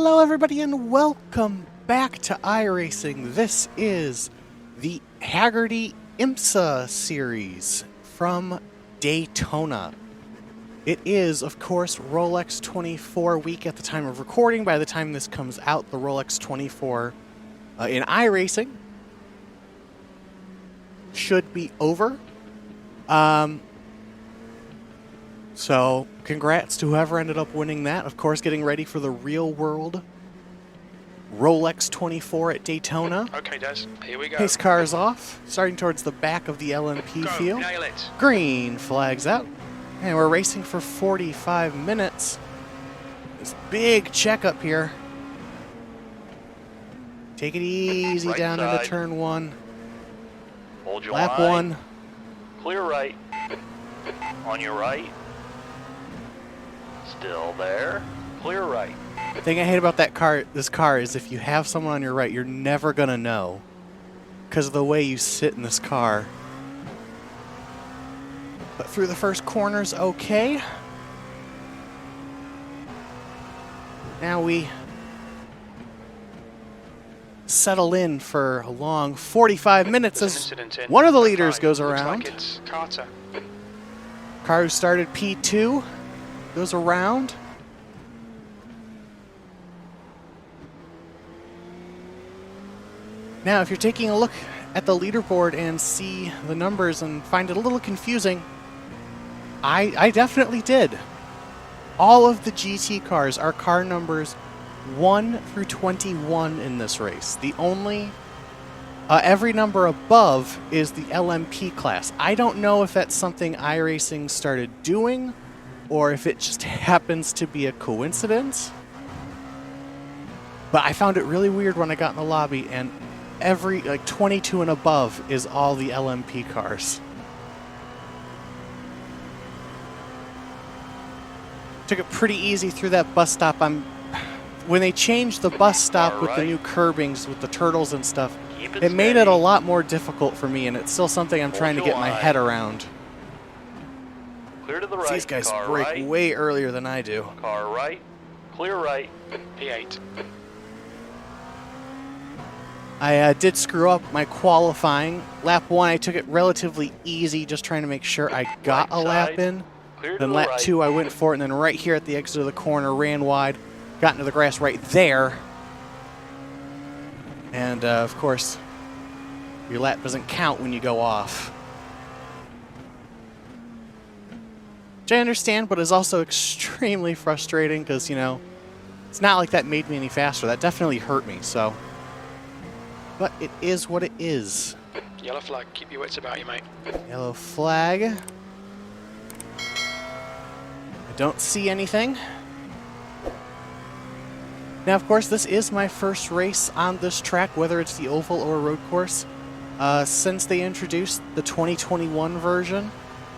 Hello everybody and welcome back to iRacing. This is the Haggerty IMSA series from Daytona. It is, of course, Rolex 24 week at the time of recording. By the time this comes out, the Rolex 24 in iRacing should be over. So, congrats to whoever ended up winning that. Of course, getting ready for the real world Rolex 24 at Daytona. Okay, Des, here we go. Pace car is off, starting towards the back of the LMP field. Nail it. Green flags out. And we're racing for 45 minutes. This big checkup here. Take it easy Right down side. into turn one. Hold your Lap line. one. Clear right. On your right. Still there. Clear right. The thing I hate about this car is if you have someone on your right, you're never gonna know because of the way you sit in this car. But through the first corner's okay. Now we settle in for a long 45 minutes as one of the leaders goes around. Looks like it's Carter. Car who started P2 goes around. Now, if you're taking a look at the leaderboard and see the numbers and find it a little confusing, I definitely did. All of the GT cars are car numbers 1 through 21 in this race. The only, every number above is the LMP class. I don't know if that's something iRacing started doing or if it just happens to be a coincidence. But I found it really weird when I got in the lobby and every, 22 and above is all the LMP cars. Took it pretty easy through that bus stop. When they changed the bus stop with the new curbings, with the turtles and stuff, it made it a lot more difficult for me, and it's still something I'm trying to get my head around. Clear to the right. These guys Car brake right. way earlier than I do. Car right. Clear right. P8. I did screw up my qualifying. Lap 1, I took it relatively easy, just trying to make sure I got a lap in. Clear to Then the lap right. 2, I went for it, and then right here at the exit of the corner, ran wide, got into the grass right there. And, of course, your lap doesn't count when you go off. Which I understand, but is also extremely frustrating because, it's not like that made me any faster. That definitely hurt me, so. But it is what it is. Yellow flag. Keep your wits about you, mate. Yellow flag. I don't see anything. Now, of course, this is my first race on this track, whether it's the oval or road course, since they introduced the 2021 version.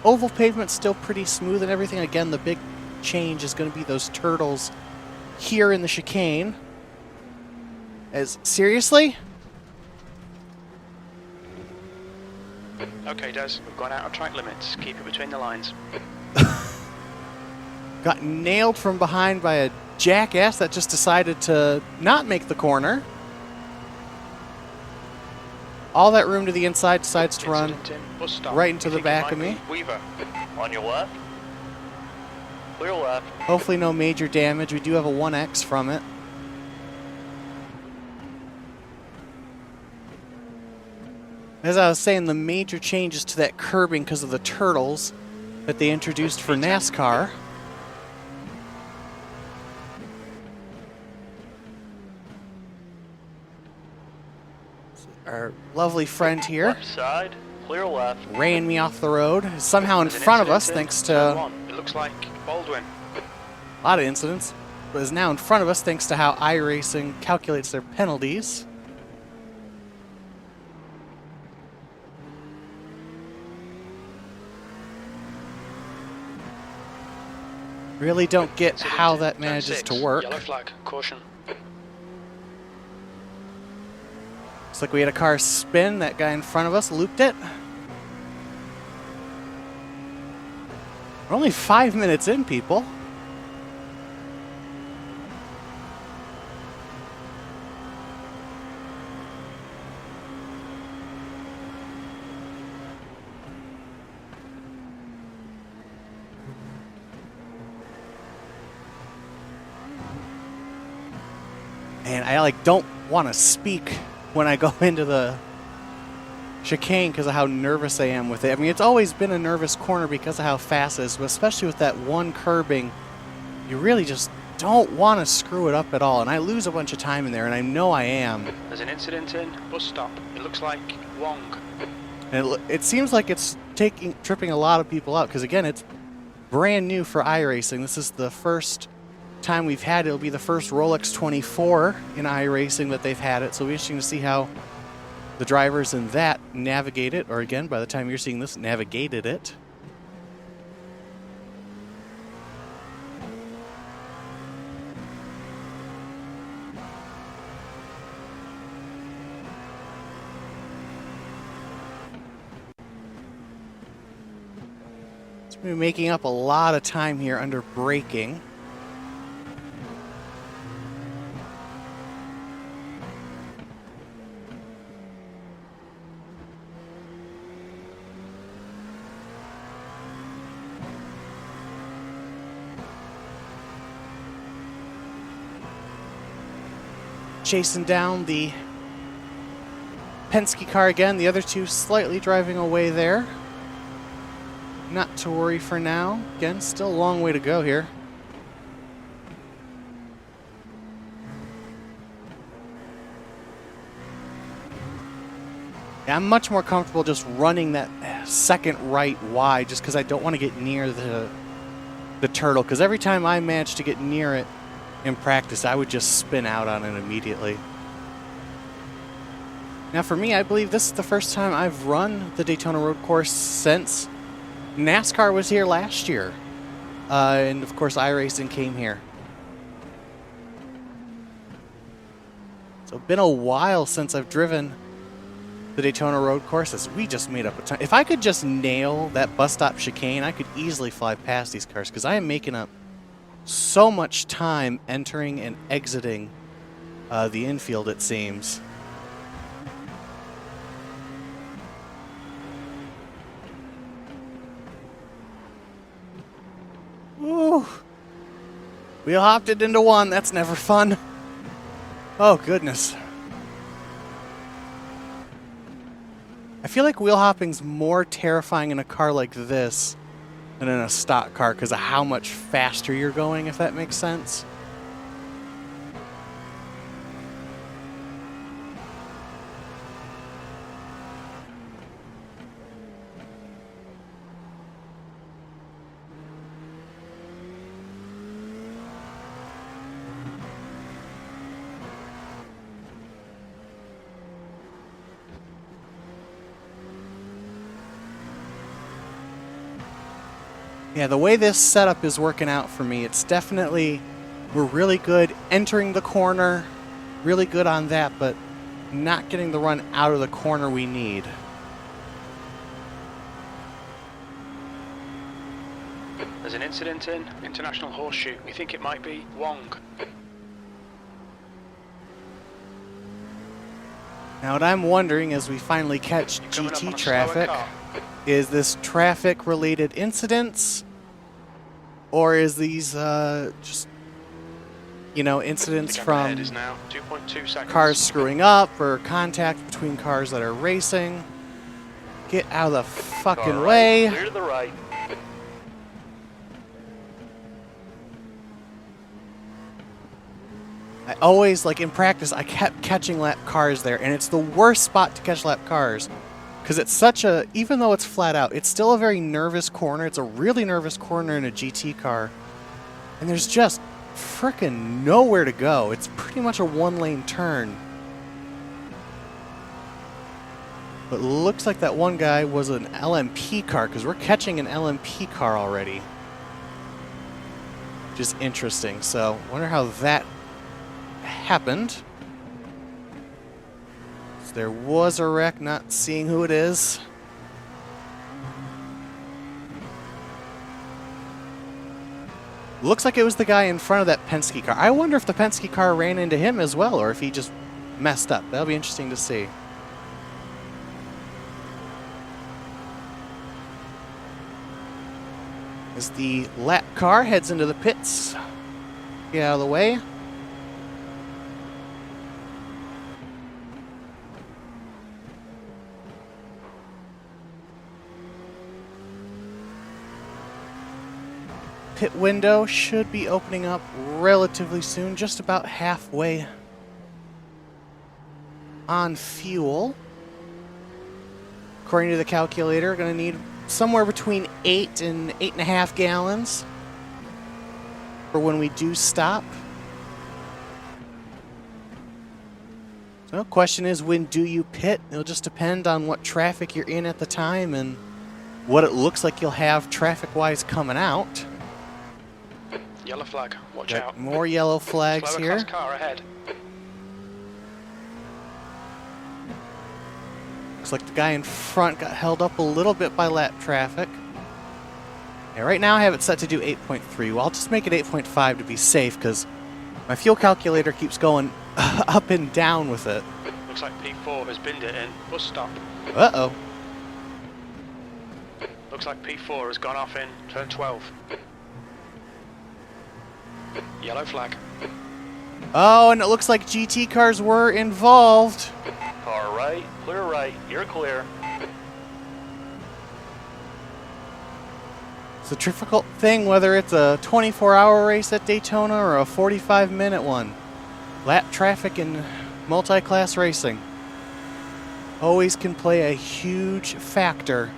Oval pavement's still pretty smooth and everything. Again, the big change is going to be those turtles here in the chicane. Seriously? Okay, Des, we've gone out of track limits. Keep it between the lines. Got nailed from behind by a jackass that just decided to not make the corner. All that room to the inside, decides to run right into the back of me. Weaver. On your left. Clear left. Hopefully no major damage. We do have a 1X from it. As I was saying, the major changes to that curbing because of the turtles that they introduced for NASCAR. Our lovely friend here Left side. Clear left. ran me off the road. Is somehow in There's an front of us incident thanks in turn to one. It looks like Baldwin. a lot of incidents, but is now in front of us thanks to how iRacing calculates their penalties. Really don't get Incident how in that turn manages 6. to work. Yellow flag. Caution. Looks like we had a car spin. That guy in front of us looped it. We're only 5 minutes in, people. And I like don't want to speak when I go into the chicane because of how nervous I am with it. I mean, it's always been a nervous corner because of how fast it is, but especially with that one curbing, you really just don't want to screw it up at all. And I lose a bunch of time in there, and I know I am. There's an incident in bus stop. It looks like Wong. And it seems like it's tripping a lot of people out because, again, it's brand new for iRacing. This is the first time we've had it. It'll be the first Rolex 24 in iRacing that they've had it. So it'll be interesting to see how the drivers in that navigate it, or again, by the time you're seeing this, navigated it. So we're making up a lot of time here under braking. Chasing down the Penske car again. The other two slightly driving away there. Not to worry for now. Again, still a long way to go here. Yeah, I'm much more comfortable just running that second right wide just because I don't want to get near the turtle, because every time I manage to get near it in practice, I would just spin out on it immediately. Now for me, I believe this is the first time I've run the Daytona road course since NASCAR was here last year. And of course iRacing came here. So it's been a while since I've driven the Daytona road courses. We just made up a time. If I could just nail that bus stop chicane, I could easily fly past these cars because I am making up so much time entering and exiting the infield, it seems. Ooh. Wheel hopped it into one. That's never fun. Oh, goodness. I feel like wheel hopping's more terrifying in a car like this than in a stock car because of how much faster you're going, if that makes sense. Yeah, the way this setup is working out for me, it's definitely, we're really good entering the corner, really good on that, but not getting the run out of the corner we need. There's an incident in International Horseshoe. We think it might be Wong. Now what I'm wondering as we finally catch GT traffic, is this traffic related incidents? Or is these just, you know, incidents from cars screwing up or contact between cars that are racing? Get out of the fucking way. Clear to the right. I always, like in practice, I kept catching lap cars there, and it's the worst spot to catch lap cars. Because it's such a, even though it's flat out, it's still a very nervous corner. It's a really nervous corner in a GT car. And there's just frickin' nowhere to go. It's pretty much a one-lane turn. But looks like that one guy was an LMP car, because we're catching an LMP car already. Which is interesting. So, wonder how that happened. There was a wreck, not seeing who it is. Looks like it was the guy in front of that Penske car. I wonder if the Penske car ran into him as well, or if he just messed up. That'll be interesting to see. As the lap car heads into the pits, get out of the way. Pit window should be opening up relatively soon, just about halfway on fuel. According to the calculator, going to need somewhere between 8 and 8.5 gallons for when we do stop. So the question is, when do you pit? It'll just depend on what traffic you're in at the time and what it looks like you'll have traffic-wise coming out. Yellow flag. Watch Got out. more yellow flags Slower here. class car ahead. Looks like the guy in front got held up a little bit by lap traffic. Yeah, right now I have it set to do 8.3. Well, I'll just make it 8.5 to be safe because my fuel calculator keeps going up and down with it. Looks like P4 has binned it in. Bus stop. Uh-oh. Looks like P4 has gone off in turn 12. Yellow flag. Oh, and it looks like GT cars were involved. Car right, you're clear. It's a difficult thing whether it's a 24-hour race at Daytona or a 45-minute one. Lap traffic in multi-class racing always can play a huge factor.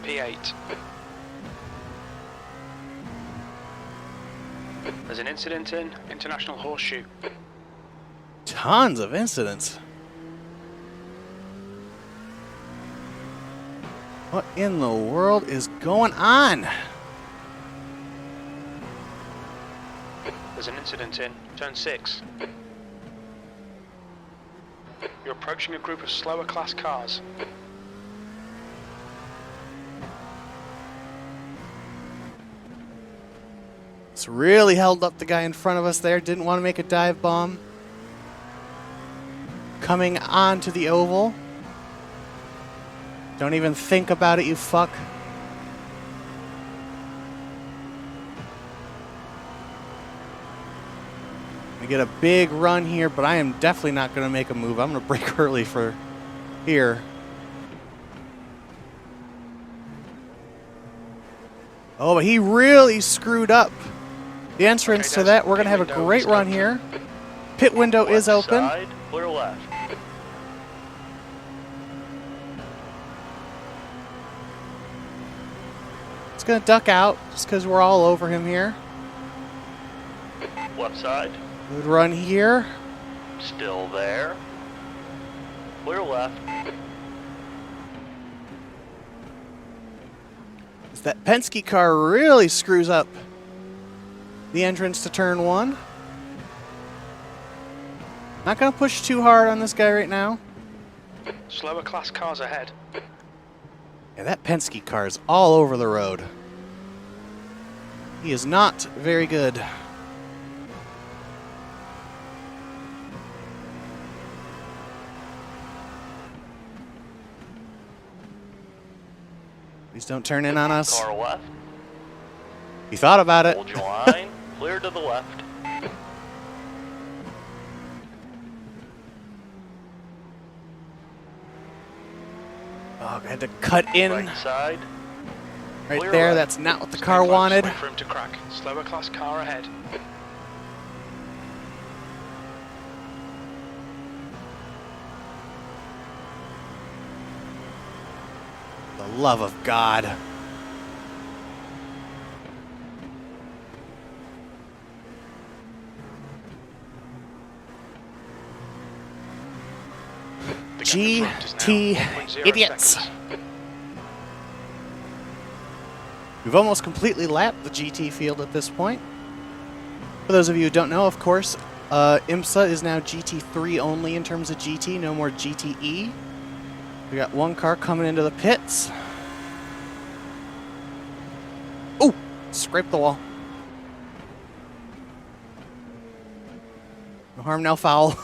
P8. There's an incident in International Horseshoe. Tons of incidents. What in the world is going on? There's an incident in turn 6. You're approaching a group of slower class cars. It's really held up the guy in front of us there. Didn't want to make a dive bomb. Coming onto the oval. Don't even think about it, you fuck. We get a big run here, but I am definitely not going to make a move. I'm going to brake early for here. Oh, but he really screwed up the entrance to that. We're going to have a great run here. Pit window is open. Side, clear left. It's going to duck out just because we're all over him here. Left side, Good run here. still there. Clear left. That Penske car really screws up the entrance to turn 1. Not going to push too hard on this guy right now. Slower class cars ahead. Yeah, that Penske car is all over the road. He is not very good. Please don't turn in on us. Car left. You thought about it. Hold your line. Clear to the left. Oh, I had to cut in Right side. right clear there. right. That's not what the Stay car close, wanted. wait for him to crack. Slower class car ahead. The love of God. The gap in front is now GT 1.0 idiots. seconds. We've almost completely lapped the GT field at this point. For those of you who don't know, of course, IMSA is now GT3 only in terms of GT, no more GTE. We got one car coming into the pits. Oh, scraped the wall. No harm, no foul.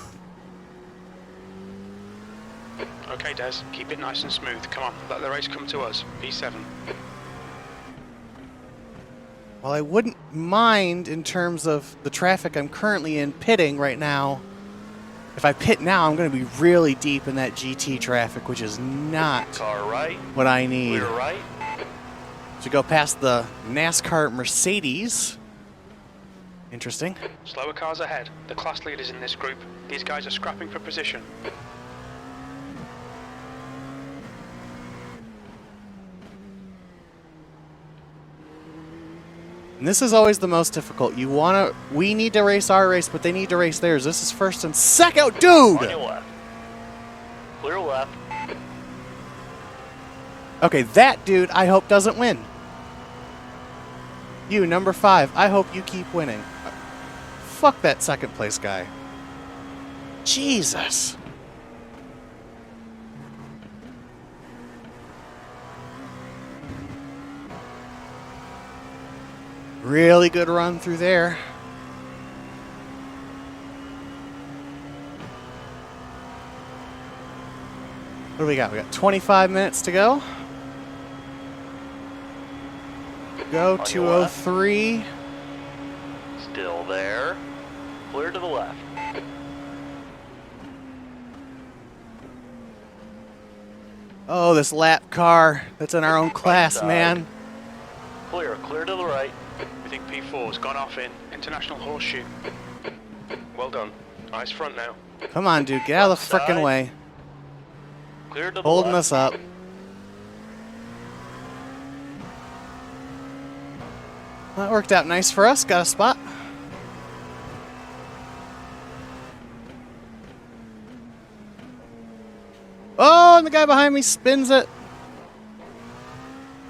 Okay, Des, keep it nice and smooth. Come on, let the race come to us. P7. Well, I wouldn't mind in terms of the traffic I'm currently in pitting right now If I pit now, I'm going to be really deep in that GT traffic, which is not Car right. what I need. Clear right. To go past the NASCAR Mercedes. Interesting. Slower cars ahead. The class leaders in this group. These guys are scrapping for position. And this is always the most difficult. We need to race our race, but they need to race theirs. This is first and second. Dude! On your left. Clear left. Okay, that dude, I hope doesn't win. You, number 5, I hope you keep winning. Fuck that second place guy. Jesus. Really good run through there. What do we got? We got 25 minutes to go. Go 203. Still there. Clear to the left. Oh, this lap car that's in our own class, side. man. Clear to the right. We think P4's gone off in International Horseshoe. Well done. Eyes front now. Come on, dude, get out of the Left frickin' side. way. Clear to the Holding left. us up. That worked out nice for us. Got a spot. Oh, and the guy behind me spins it.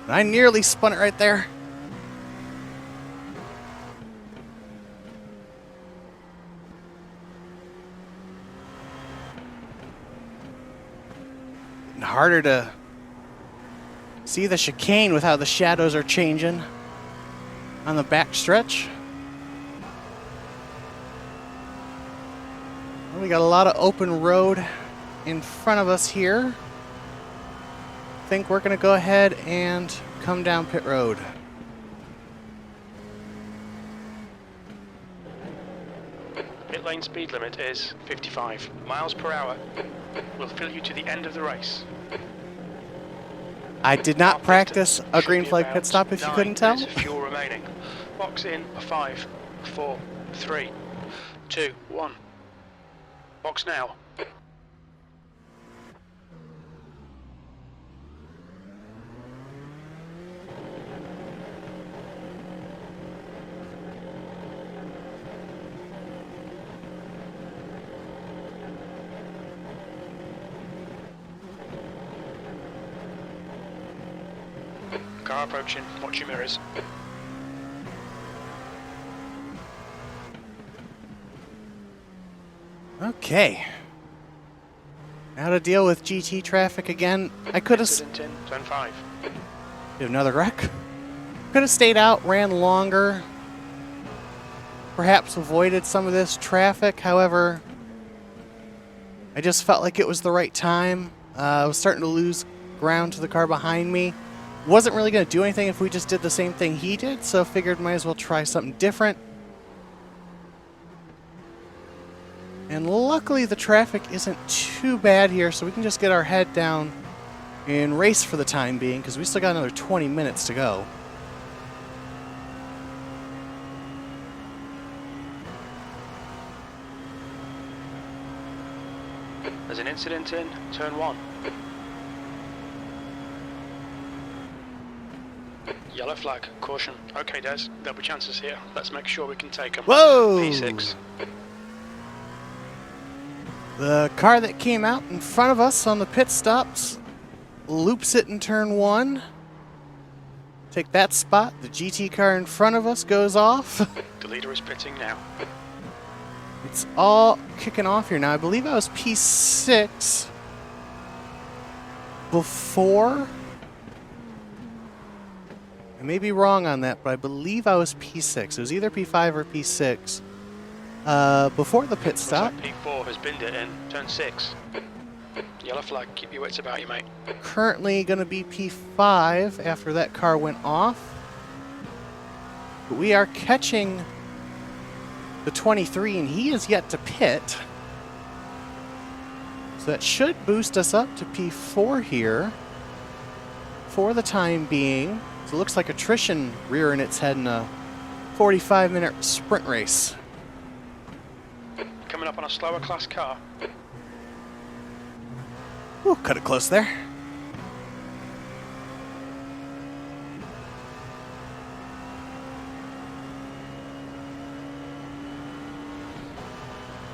I nearly spun it right there. And harder to see the chicane with how the shadows are changing on the back stretch. Well, we got a lot of open road in front of us here. I think we're going to go ahead and come down pit road. Pit lane speed limit is 55 miles per hour. We'll fill you to the end of the race. I did not Our practice distance a should green be flag about pit stop if you 9 couldn't tell. minutes of fuel remaining. Box in a 5, 4, 3, 2, 1. Box now. Car approaching. Watch your mirrors. Okay. Now to deal with GT traffic again. I could have Incident in turn 5. another wreck. Could have stayed out, ran longer. Perhaps avoided some of this traffic. However, I just felt like it was the right time. I was starting to lose ground to the car behind me. Wasn't really going to do anything if we just did the same thing he did, so figured might as well try something different. And luckily the traffic isn't too bad here, so we can just get our head down and race for the time being, because we still got another 20 minutes to go. There's an incident in turn 1. Yellow flag, caution. Okay, Des, there'll be chances here. Let's make sure we can take them. Whoa! P6. The car that came out in front of us on the pit stops loops it in turn 1. Take that spot. The GT car in front of us goes off. The leader is pitting now. It's all kicking off here now. I believe I was P6 before. I may be wrong on that, but I believe I was P6. It was either P5 or P6 before the pit stop. Looks like P4 has binned it in turn 6. Yellow flag, keep your wits about you, mate. Currently going to be P5 after that car went off. But we are catching the 23, and he is yet to pit. So that should boost us up to P4 here for the time being. So it looks like attrition rearing its head in a 45-minute sprint race. Coming up on a slower class car. Ooh, cut it close there.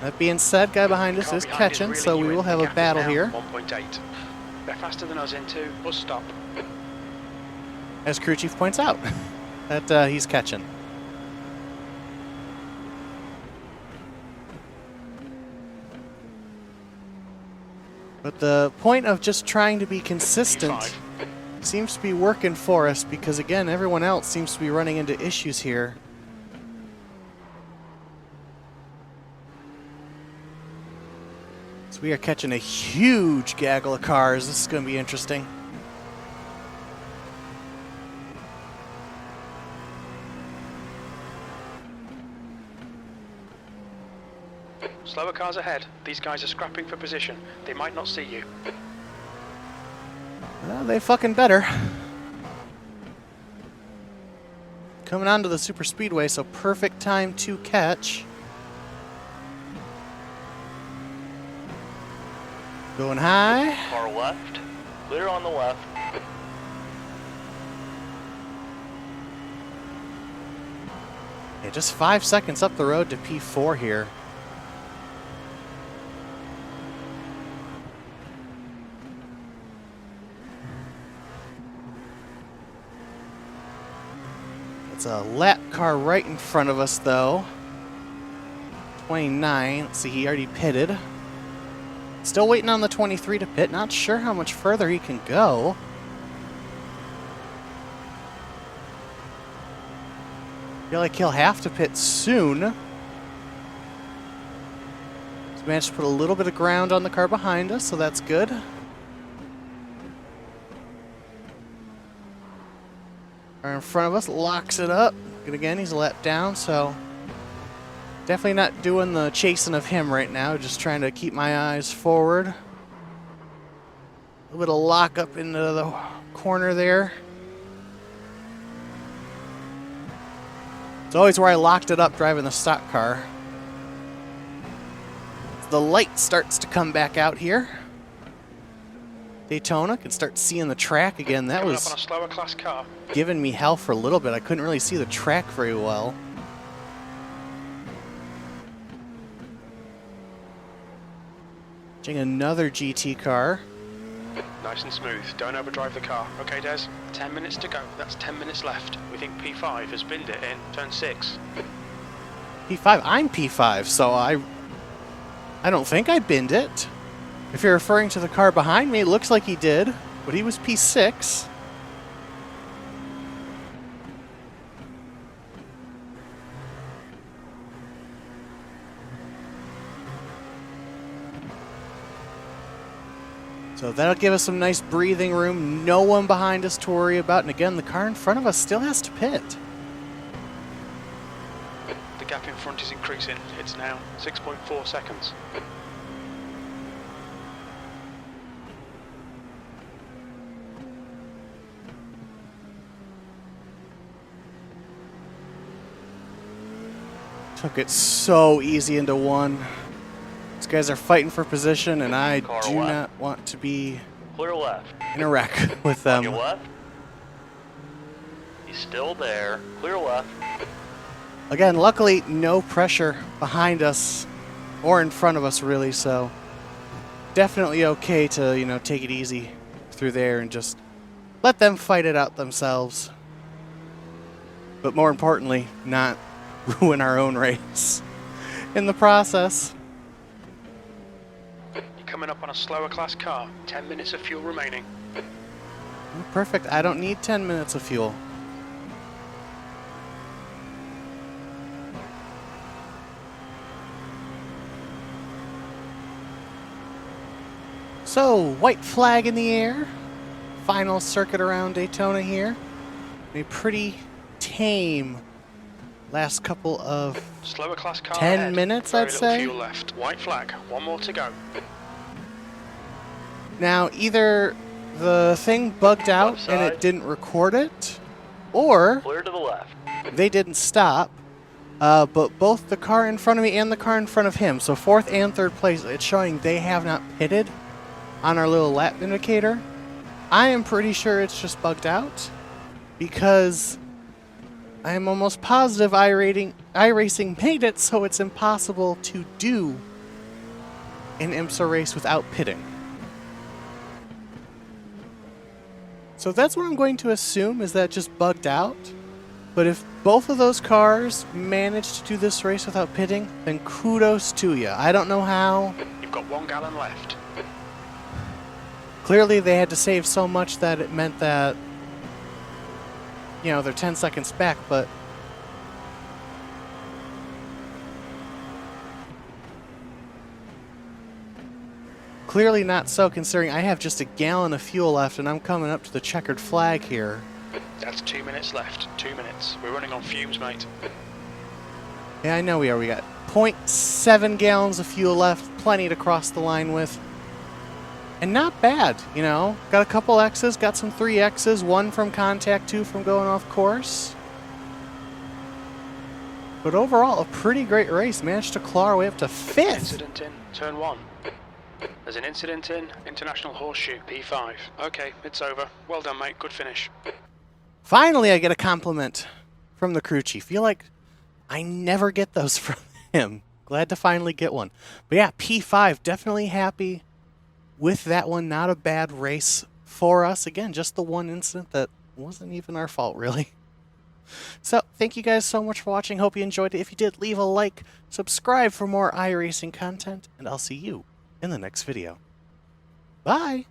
That being said, guy behind us Car is behind catching, reeling so you we in. will have The a gap is battle now here. 1.8. They're faster than us into bus stop. As crew chief points out, that he's catching. But the point of just trying to be consistent P5. seems to be working for us because, again, everyone else seems to be running into issues here. So we are catching a huge gaggle of cars. This is going to be interesting. Slower cars ahead. These guys are scrapping for position. They might not see you. Well, they fucking better. Coming onto the super speedway, so perfect time to catch. Going high. Car left. Clear on the left. Yeah, just 5 seconds up the road to P4 here. It's a lap car right in front of us, though. 29. Let's see, he already pitted. Still waiting on the 23 to pit. Not sure how much further he can go. Feel like he'll have to pit soon. He's managed to put a little bit of ground on the car behind us, so that's good. Car in front of us locks it up. And again, he's a lap down, so definitely not doing the chasing of him right now. Just trying to keep my eyes forward. A little bit of lock up into the corner there. It's always where I locked it up driving the stock car. The light starts to come back out here. Daytona can start seeing the track again. That Coming was up on a slower class car. giving me hell for a little bit. I couldn't really see the track very well. Watching another GT car. Nice and smooth. Don't overdrive the car. Okay, Des? 10 minutes to go. That's 10 minutes left. We think P5 has binned it in turn 6. P5. I'm P5, so I don't think I binned it. If you're referring to the car behind me, it looks like he did, but he was P6. So that'll give us some nice breathing room. No one behind us to worry about. And again, the car in front of us still has to pit. The gap in front is increasing. It's now 6.4 seconds. Took it so easy into one. These guys are fighting for position, and I Car do left. not want to be Clear left. in a wreck with On your them. left. He's still there. Clear left. Again, luckily, no pressure behind us or in front of us, really, so definitely okay to, you know, take it easy through there and just let them fight it out themselves. But more importantly, not ruin our own race in the process. You're coming up on a slower class car. 10 minutes of fuel remaining. Oh, perfect. I don't need 10 minutes of fuel. So, white flag in the air. Final circuit around Daytona here. A pretty tame last couple of Slower class car 10 ahead. minutes, Very I'd little say. fuel left. White flag. One more to go. Now, either the thing bugged out and it side. didn't record it, or Clear to the left. they didn't stop, but both the car in front of me and the car in front of him, so fourth and third place, it's showing they have not pitted on our little lap indicator. I am pretty sure it's just bugged out, because I am almost positive iRacing made it so it's impossible to do an IMSA race without pitting. So that's what I'm going to assume, is that just bugged out. But if both of those cars managed to do this race without pitting, then kudos to you. I don't know how. You've got 1 gallon left. Clearly they had to save so much that it meant that, you know, they're 10 seconds back, but clearly not so, considering I have just a gallon of fuel left and I'm coming up to the checkered flag here. That's 2 minutes left. 2 minutes. We're running on fumes, mate. Yeah, I know we are. We got 0.7 gallons of fuel left, plenty to cross the line with. And not bad, you know. Got a couple X's, got some 3X's, 1 from contact, 2 from going off course. But overall, a pretty great race. Managed to claw our way up to 5th. Incident in turn 1. There's an incident in International Horseshoe, P5. Okay, it's over. Well done, mate. Good finish. Finally, I get a compliment from the crew chief. Feel like I never get those from him. Glad to finally get one. But yeah, P5, definitely happy with that one. Not a bad race for us. Again, just the one incident that wasn't even our fault, really. So, thank you guys so much for watching. Hope you enjoyed it. If you did, leave a like, subscribe for more iRacing content, and I'll see you in the next video. Bye!